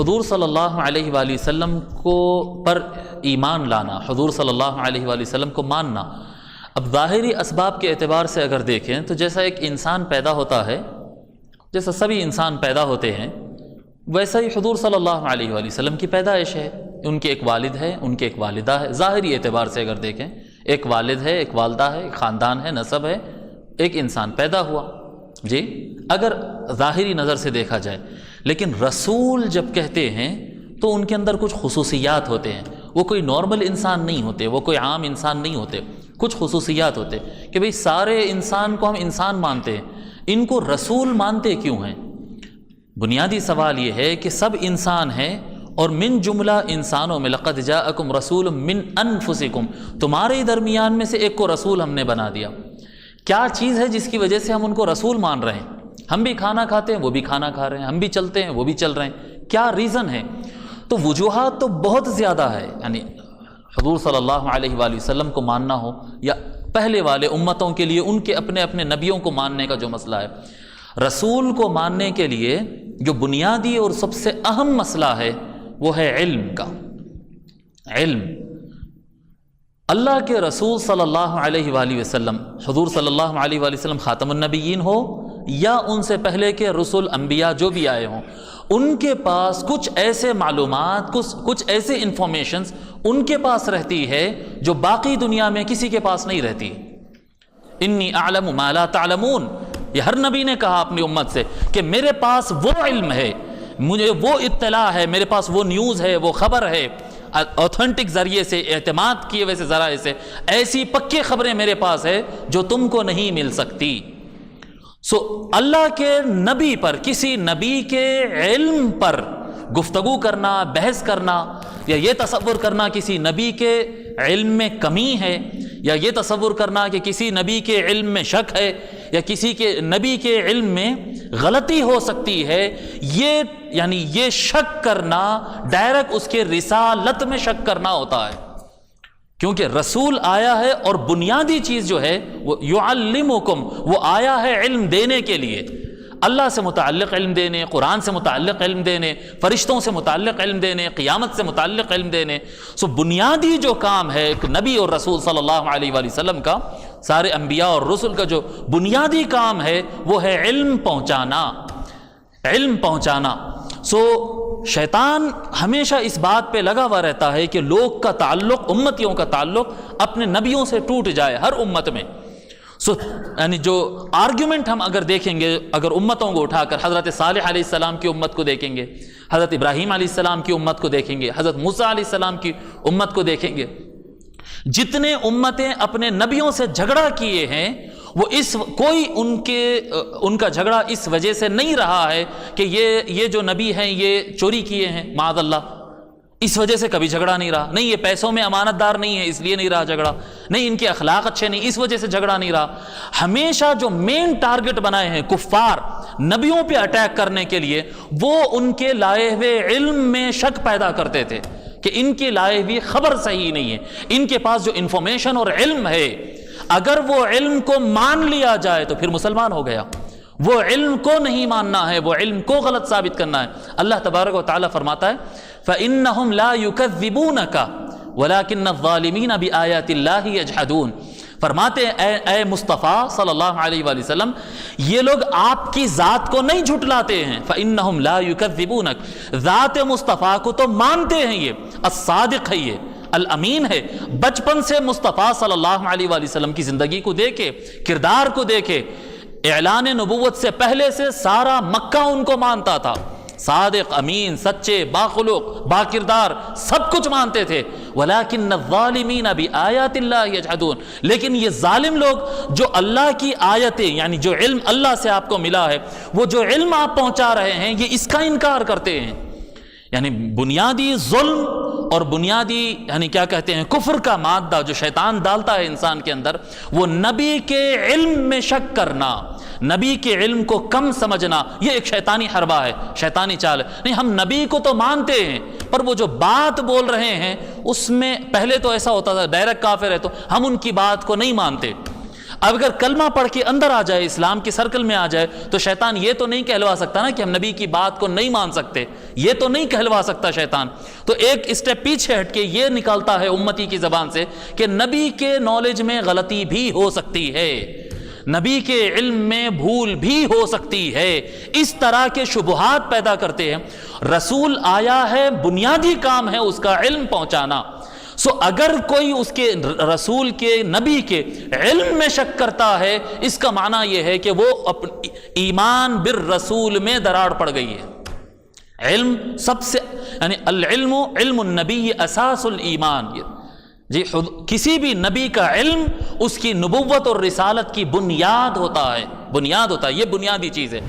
حضور صلی اللہ علیہ وآلہ وسلم کو پر ایمان لانا، حضور صلی اللہ علیہ وآلہ وسلم کو ماننا. اب ظاہری اسباب کے اعتبار سے اگر دیکھیں تو جیسا ایک انسان پیدا ہوتا ہے، جیسا سبھی انسان پیدا ہوتے ہیں، ویسا ہی حضور صلی اللہ علیہ وآلہ وسلم کی پیدائش ہے. ان کے ایک والد ہے، ان کے ایک والدہ ہے. ظاہری اعتبار سے اگر دیکھیں، ایک والد ہے، ایک والدہ ہے، ایک خاندان ہے، نسب ہے، ایک انسان پیدا ہوا جی، اگر ظاہری نظر سے دیکھا جائے. لیکن رسول جب کہتے ہیں تو ان کے اندر کچھ خصوصیات ہوتے ہیں. وہ کوئی نارمل انسان نہیں ہوتے، وہ کوئی عام انسان نہیں ہوتے. کچھ خصوصیات ہوتے کہ بھئی سارے انسان کو ہم انسان مانتے ہیں، ان کو رسول مانتے کیوں ہیں؟ بنیادی سوال یہ ہے کہ سب انسان ہیں، اور من جملہ انسانوں میں لقد جاءکم رسول من انفسکم، تمہارے درمیان میں سے ایک کو رسول ہم نے بنا دیا. کیا چیز ہے جس کی وجہ سے ہم ان کو رسول مان رہے ہیں؟ ہم بھی کھانا کھاتے ہیں، وہ بھی کھانا کھا رہے ہیں، ہم بھی چلتے ہیں، وہ بھی چل رہے ہیں. کیا ریزن ہے؟ تو وجوہات تو بہت زیادہ ہے. یعنی حضور صلی اللہ علیہ وآلہ وسلم کو ماننا ہو یا پہلے والے امتوں کے لیے ان کے اپنے اپنے نبیوں کو ماننے کا جو مسئلہ ہے، رسول کو ماننے کے لیے جو بنیادی اور سب سے اہم مسئلہ ہے وہ ہے علم کا. علم. اللہ کے رسول صلی اللہ علیہ وآلہ وسلم، حضور صلی اللہ علیہ وآلہ وسلم خاتم النبیین ہو یا ان سے پہلے کے رسول انبیاء جو بھی آئے ہوں، ان کے پاس کچھ ایسے معلومات، کچھ ایسے انفارمیشنز ان کے پاس رہتی ہے جو باقی دنیا میں کسی کے پاس نہیں رہتی. انی اعلم ما لا تعلمون، یہ ہر نبی نے کہا اپنی امت سے کہ میرے پاس وہ علم ہے، مجھے وہ اطلاع ہے، میرے پاس وہ نیوز ہے، وہ خبر ہے، اوتھینٹک ذریعے سے، اعتماد کیے ہوئے ذرائع سے، ایسی پکی خبریں میرے پاس ہے جو تم کو نہیں مل سکتی. اللہ کے نبی پر، کسی نبی کے علم پر گفتگو کرنا، بحث کرنا، یا یہ تصور کرنا کسی نبی کے علم میں کمی ہے، یا یہ تصور کرنا کہ کسی نبی کے علم میں شک ہے، یا کسی کے نبی کے علم میں غلطی ہو سکتی ہے، یہ شک کرنا ڈائریکٹ اس کے رسالت میں شک کرنا ہوتا ہے. کیونکہ رسول آیا ہے اور بنیادی چیز جو ہے وہ یعلمکم، وہ آیا ہے علم دینے کے لیے، اللہ سے متعلق علم دینے، قرآن سے متعلق علم دینے، فرشتوں سے متعلق علم دینے، قیامت سے متعلق علم دینے. بنیادی جو کام ہے ایک نبی اور رسول صلی اللہ علیہ وآلہ وسلم کا، سارے انبیاء اور رسل کا جو بنیادی کام ہے وہ ہے علم پہنچانا. علم پہنچانا. شیطان ہمیشہ اس بات پہ لگا ہوا رہتا ہے کہ لوگ کا تعلق، امتیوں کا تعلق اپنے نبیوں سے ٹوٹ جائے ہر امت میں. یعنی جو آرگیومنٹ ہم اگر دیکھیں گے، اگر امتوں کو اٹھا کر حضرت صالح علیہ السلام کی امت کو دیکھیں گے، حضرت ابراہیم علیہ السلام کی امت کو دیکھیں گے، حضرت موسیٰ علیہ السلام کی امت کو دیکھیں گے، جتنے امتیں اپنے نبیوں سے جھگڑا کیے ہیں، وہ کوئی ان کا جھگڑا اس وجہ سے نہیں رہا ہے کہ یہ جو نبی ہیں یہ چوری کیے ہیں، معاذ اللہ، اس وجہ سے کبھی جھگڑا نہیں رہا. نہیں، یہ پیسوں میں امانت دار نہیں ہے اس لیے نہیں رہا جھگڑا. نہیں، ان کے اخلاق اچھے نہیں اس وجہ سے جھگڑا نہیں رہا. ہمیشہ جو مین ٹارگٹ بنائے ہیں کفار نبیوں پہ اٹیک کرنے کے لیے، وہ ان کے لائے ہوئے علم میں شک پیدا کرتے تھے کہ ان کی لائے ہوئی خبر صحیح نہیں ہے. ان کے پاس جو انفارمیشن اور علم ہے، اگر وہ علم کو مان لیا جائے تو پھر مسلمان ہو گیا. وہ علم کو نہیں ماننا ہے، وہ علم کو غلط ثابت کرنا ہے. اللہ تبارک و تعالیٰ فرماتا ہے فَإِنَّهُمْ لَا يُكَذِّبُونَكَ وَلَكِنَّ الظَّالِمِينَ بِآيَاتِ اللَّهِ يَجْحَدُونَ. فرماتے ہیں اے مصطفیٰ صلی اللہ علیہ وآلہ وسلم، یہ لوگ آپ کی ذات کو نہیں جھٹلاتے ہیں. فَإِنَّهُمْ لَا يُكَذِّبُونَكَ، ذات مصطفیٰ کو تو مانتے ہیں، یہ الصادق ہے، یہ الامین ہے. بچپن سے مصطفیٰ صلی اللہ علیہ وآلہ وسلم کی زندگی کو دیکھے، کردار کو دیکھے، اعلان نبوت سے پہلے سے سارا مکہ ان کو مانتا تھا. صادق، امین، سچے، باخلق، با کردار، سب کچھ مانتے تھے. وَلَكِنَّ الظَّالِمِينَ بِآيَاتِ اللَّهِ يَجْحَدُونَ. لیکن یہ ظالم لوگ جو اللہ کی آیتیں، یعنی جو علم اللہ سے آپ کو ملا ہے، وہ جو علم آپ پہنچا رہے ہیں، یہ اس کا انکار کرتے ہیں. یعنی بنیادی ظلم اور بنیادی کیا کہتے ہیں کفر کا مادہ جو شیطان ڈالتا ہے انسان کے اندر، وہ نبی کے علم میں شک کرنا، نبی کے علم کو کم سمجھنا، یہ ایک شیطانی حربہ ہے، شیطانی چال ہے. نہیں، ہم نبی کو تو مانتے ہیں، پر وہ جو بات بول رہے ہیں اس میں پہلے تو ایسا ہوتا تھا ڈائریکٹ کافر ہے تو ہم ان کی بات کو نہیں مانتے. اب اگر کلمہ پڑھ کے اندر آ جائے، اسلام کی سرکل میں آ جائے، تو شیطان یہ تو نہیں کہلوا سکتا نا کہ ہم نبی کی بات کو نہیں مان سکتے، یہ تو نہیں کہلوا سکتا شیطان. تو ایک اسٹیپ پیچھے ہٹ کے یہ نکالتا ہے امتی کی زبان سے کہ نبی کے نالج میں غلطی بھی ہو سکتی ہے، نبی کے علم میں بھول بھی ہو سکتی ہے. اس طرح کے شبہات پیدا کرتے ہیں. رسول آیا ہے، بنیادی کام ہے اس کا علم پہنچانا. اگر کوئی اس کے رسول کے، نبی کے علم میں شک کرتا ہے، اس کا معنی یہ ہے کہ وہ ایمان بالرسول میں دراڑ پڑ گئی ہے. علم سب سے، یعنی العلم علم النبی اساس الایمان. جی کسی بھی نبی کا علم اس کی نبوت اور رسالت کی بنیاد ہوتا ہے، بنیاد ہوتا ہے، یہ بنیادی چیز ہے.